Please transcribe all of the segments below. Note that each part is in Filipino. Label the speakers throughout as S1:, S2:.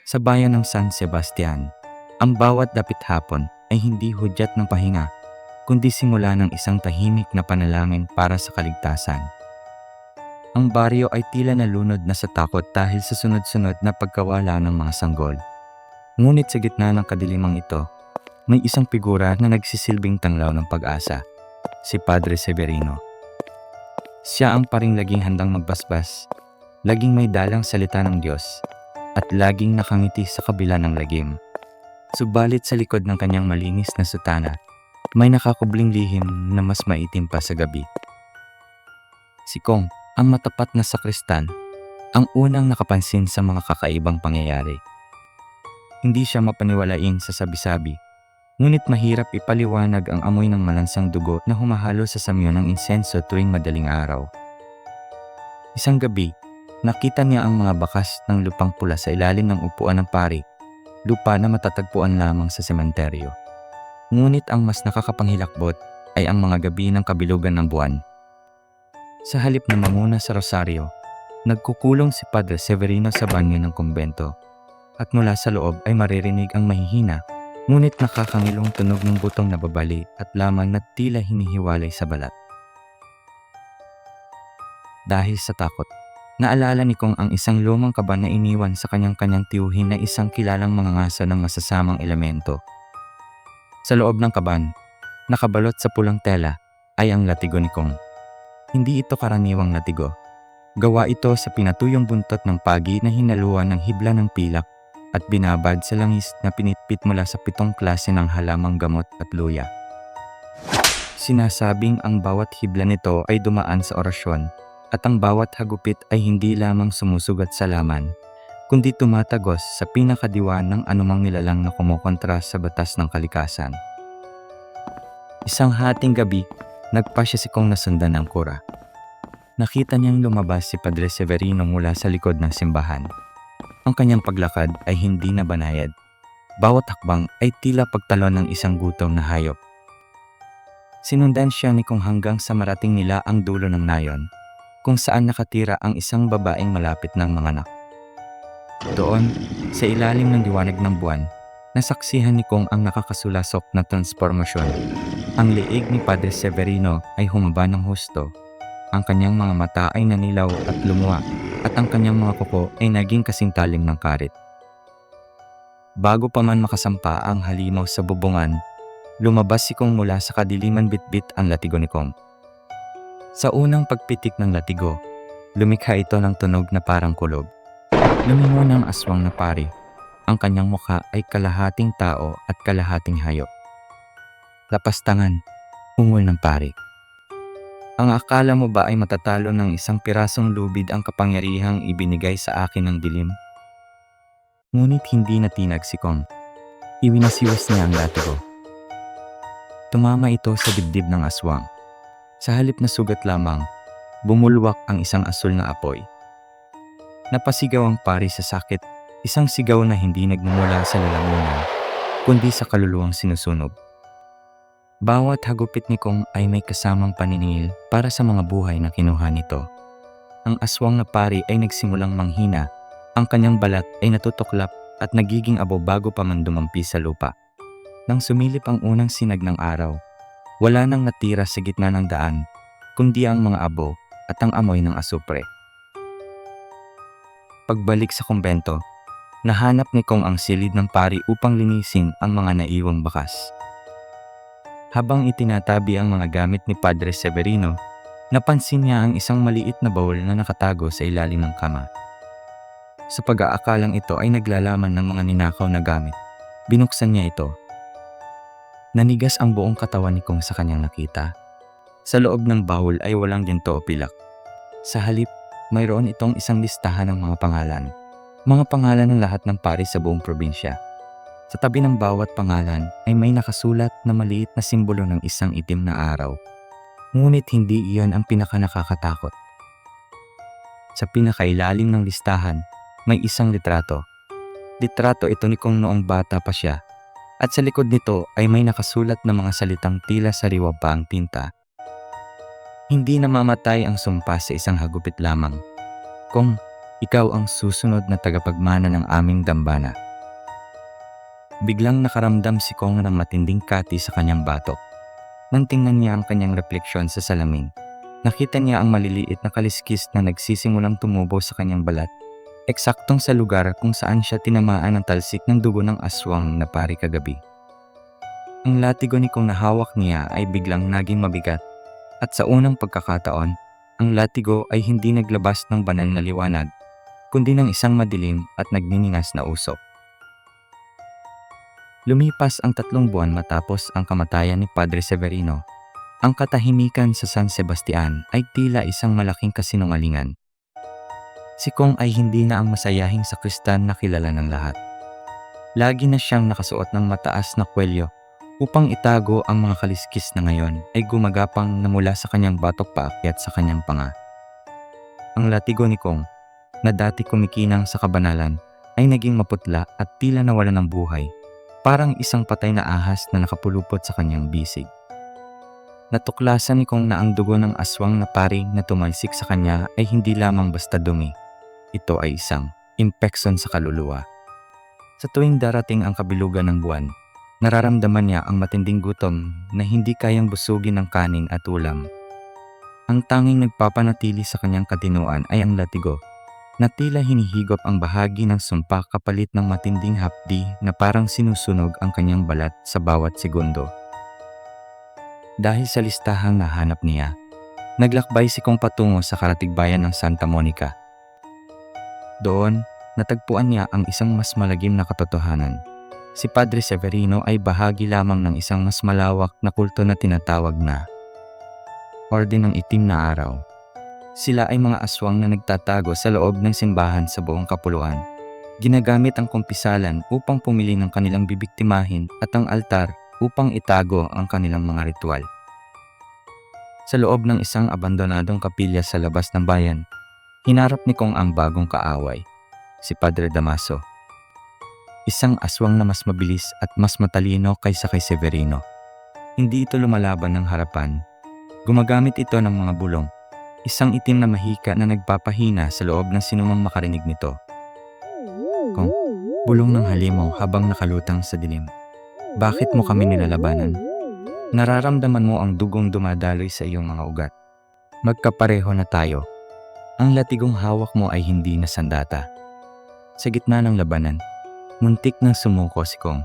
S1: Sa bayan ng San Sebastian, ang bawat dapit hapon ay hindi hudyat ng pahinga, kundi simula ng isang tahimik na panalangin para sa kaligtasan. Ang baryo ay tila nalunod na sa takot dahil sa sunod-sunod na pagkawala ng mga sanggol. Ngunit sa gitna ng kadilimang ito, may isang figura na nagsisilbing tanglaw ng pag-asa, si Padre Severino. Siya ang paring laging handang magbasbas, laging may dalang salita ng Diyos, at laging nakangiti sa kabila ng lagim. Subalit sa likod ng kanyang malinis na sutana, may nakakubling lihim na mas maitim pa sa gabi. Si Kong, ang matapat na sakristan, ang unang nakapansin sa mga kakaibang pangyayari. Hindi siya mapaniwalain sa sabi-sabi, ngunit mahirap ipaliwanag ang amoy ng malansang dugo na humahalo sa samyo ng insenso tuwing madaling araw. Isang gabi, nakita niya ang mga bakas ng lupang pula sa ilalim ng upuan ng pari, lupa na matatagpuan lamang sa sementeryo. Ngunit ang mas nakakapanghilakbot ay ang mga gabi ng kabilugan ng buwan. Sa halip na manguna sa rosaryo, nagkukulong si Padre Severino sa banyo ng kumbento, at mula sa loob ay maririnig ang mahihina, ngunit nakakangilong tunog ng butong nababali at laman na tila hinihiwalay sa balat. Dahil sa takot, naalala ni Kong ang isang lumang kaban na iniwan sa kanyang tiyuhin na isang kilalang mangangaso ng masasamang elemento. Sa loob ng kaban, nakabalot sa pulang tela, ay ang latigo ni Kong. Hindi ito karaniwang latigo. Gawa ito sa pinatuyong buntot ng pagi na hinaluan ng hibla ng pilak at binabad sa langis na pinitpit mula sa 7 klase ng halamang gamot at luya. Sinasabing ang bawat hibla nito ay dumaan sa orasyon at ang bawat hagupit ay hindi lamang sumusugat sa laman, kundi tumatagos sa pinakadiwa ng anumang nilalang na kumokontra sa batas ng kalikasan. Isang hating gabi, nagpasya si Kong na sundan ang kura. Nakita niyang lumabas si Padre Severino mula sa likod ng simbahan. Ang kanyang paglakad ay hindi na banayad. Bawat hakbang ay tila pagtalon ng isang gutom na hayop. Sinundan siya ni Kong hanggang sa marating nila ang dulo ng nayon, kung saan nakatira ang isang babaeng malapit ng manganak. Doon, sa ilalim ng liwanag ng buwan, nasaksihan ni Kong ang nakakasulasok na transformasyon. Ang liig ni Padre Severino ay humaba ng husto, ang kanyang mga mata ay nanilaw at lumuwa, at ang kanyang mga kuko ay naging kasingtalim ng karit. Bago pa man makasampa ang halimaw sa bubungan, lumabas si Kong mula sa kadiliman bitbit ang latigo ni Kong. Sa unang pagpitik ng latigo, lumikha ito ng tunog na parang kulob. Lumingon ang aswang na pari. Ang kanyang mukha ay kalahating tao at kalahating hayop. Lapastangan, ungol ng pari. Ang akala mo ba ay matatalo ng isang pirasong lubid ang kapangyarihang ibinigay sa akin ng dilim? Ngunit hindi natinag si Kong. Iwinasiwas niya ang latigo. Tumama ito sa dibdib ng aswang. Sa halip na sugat lamang, bumulwak ang isang asul na apoy. Napasigaw ang pari sa sakit, isang sigaw na hindi nagmumula sa lalamunan, kundi sa kaluluwang sinusunog. Bawat hagupit ni Kong ay may kasamang paniningil para sa mga buhay na kinuha nito. Ang aswang na pari ay nagsimulang manghina, ang kanyang balat ay natutuklap at nagiging abo bago pa man dumampi sa lupa. Nang sumilip ang unang sinag ng araw, wala nang natira sa gitna ng daan, kundi ang mga abo at ang amoy ng asupre. Pagbalik sa kumbento, nahanap ni Kong ang silid ng pari upang linisin ang mga naiwang bakas. Habang itinatabi ang mga gamit ni Padre Severino, napansin niya ang isang maliit na baul na nakatago sa ilalim ng kama. Sa pag-aakalang ito ay naglalaman ng mga ninakaw na gamit, binuksan niya ito. Nanigas ang buong katawan ni Kong sa kanyang nakita. Sa loob ng baul ay walang ginto o pilak. Sa halip, mayroon itong isang listahan ng mga pangalan. Mga pangalan ng lahat ng pari sa buong probinsya. Sa tabi ng bawat pangalan ay may nakasulat na maliit na simbolo ng isang itim na araw. Ngunit hindi iyon ang pinakanakakatakot. Sa pinakailalim ng listahan, may isang litrato. Litrato ito ni Kong noong bata pa siya, at sa likod nito ay may nakasulat na mga salitang tila sariwa pa ang tinta. Hindi namamatay ang sumpa sa isang hagupit lamang. Kong, Ikaw ang susunod na tagapagmana ng aming dambana. Biglang nakaramdam si Kong ng matinding kati sa kanyang batok. Nang tingnan niya ang kanyang refleksyon sa salamin, nakita niya ang maliliit na kaliskis na nagsisimulang tumubo sa kanyang balat, eksaktong sa lugar kung saan siya tinamaan ng talsik ng dugo ng aswang na pari kagabi. Ang latigo ni Kong na hawak niya ay biglang naging mabigat, at sa unang pagkakataon, ang latigo ay hindi naglabas ng banal na liwanag, kundi ng isang madilim at nagniningas na usok. Lumipas ang 3 buwan matapos ang kamatayan ni Padre Severino. Ang katahimikan sa San Sebastian ay tila isang malaking kasinungalingan. Si Kong ay hindi na ang masayahing sakristan na kilala ng lahat. Lagi na siyang nakasuot ng mataas na kwelyo upang itago ang mga kaliskis na ngayon ay gumagapang na mula sa kanyang batok paakyat sa kanyang panga. Ang latigo ni Kong, na dati kumikinang sa kabanalan, ay naging maputla at tila nawala ng buhay, parang isang patay na ahas na nakapulupot sa kanyang bisig. Natuklasan ni Kong na ang dugo ng aswang na pari na tumalsik sa kanya ay hindi lamang basta dumi. Ito ay isang impeksyon sa kaluluwa. Sa tuwing darating ang kabilugan ng buwan, nararamdaman niya ang matinding gutom na hindi kayang busugin ng kanin at ulam. Ang tanging nagpapanatili sa kanyang katinuan ay ang latigo, na tila hinihigop ang bahagi ng sumpa kapalit ng matinding hapdi na parang sinusunog ang kanyang balat sa bawat segundo. Dahil sa listahang nahanap niya, naglakbay si Kong patungo sa karatigbayan ng Santa Monica. Doon, natagpuan niya ang isang mas malagim na katotohanan. Si Padre Severino ay bahagi lamang ng isang mas malawak na kulto na tinatawag na Orden ng Itim na Araw. Sila ay mga aswang na nagtatago sa loob ng simbahan sa buong kapuluan. Ginagamit ang kumpisalan upang pumili ng kanilang bibiktimahin at ang altar upang itago ang kanilang mga ritual. Sa loob ng isang abandonadong kapilya sa labas ng bayan, hinarap ni Kong ang bagong kaaway, si Padre Damaso. Isang aswang na mas mabilis at mas matalino kaysa kay Severino. Hindi ito lumalaban ng harapan. Gumagamit ito ng mga bulong, isang itim na mahika na nagpapahina sa loob ng sinumang makarinig nito. Kong, bulong ng halimaw habang nakalutang sa dilim. Bakit mo kami nilalabanan? Nararamdaman mo ang dugong dumadaloy sa iyong mga ugat. Magkapareho na tayo. Ang latigong hawak mo ay hindi na sandata. Sa gitna ng labanan, muntik nang sumuko si Kong.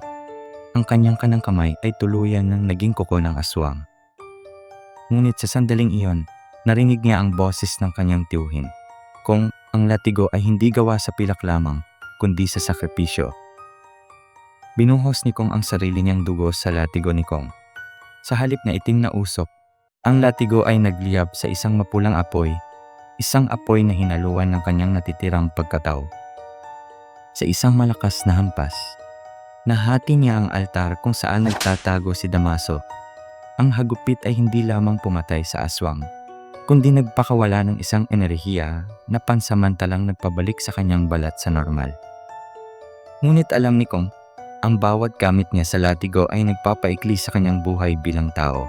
S1: Ang kanyang kanang kamay ay tuluyan ng naging kuko ng aswang. Ngunit sa sandaling iyon, narinig niya ang boses ng kanyang tiyuhin. Kong, ang latigo ay hindi gawa sa pilak lamang, kundi sa sakripisyo. Binuhos ni Kong ang sarili niyang dugo sa latigo ni Kong. Sa halip na itim na usok, ang latigo ay nagliyab sa isang mapulang apoy, isang apoy na hinaluan ng kanyang natitirang pagkatao. Sa isang malakas na hampas, nahati niya ang altar kung saan nagtatago si Damaso. Ang hagupit ay hindi lamang pumatay sa aswang, kundi nagpakawala ng isang enerhiya na pansamantalang nagpabalik sa kanyang balat sa normal. Ngunit alam ni Kong, ang bawat gamit niya sa latigo ay nagpapaikli sa kanyang buhay bilang tao.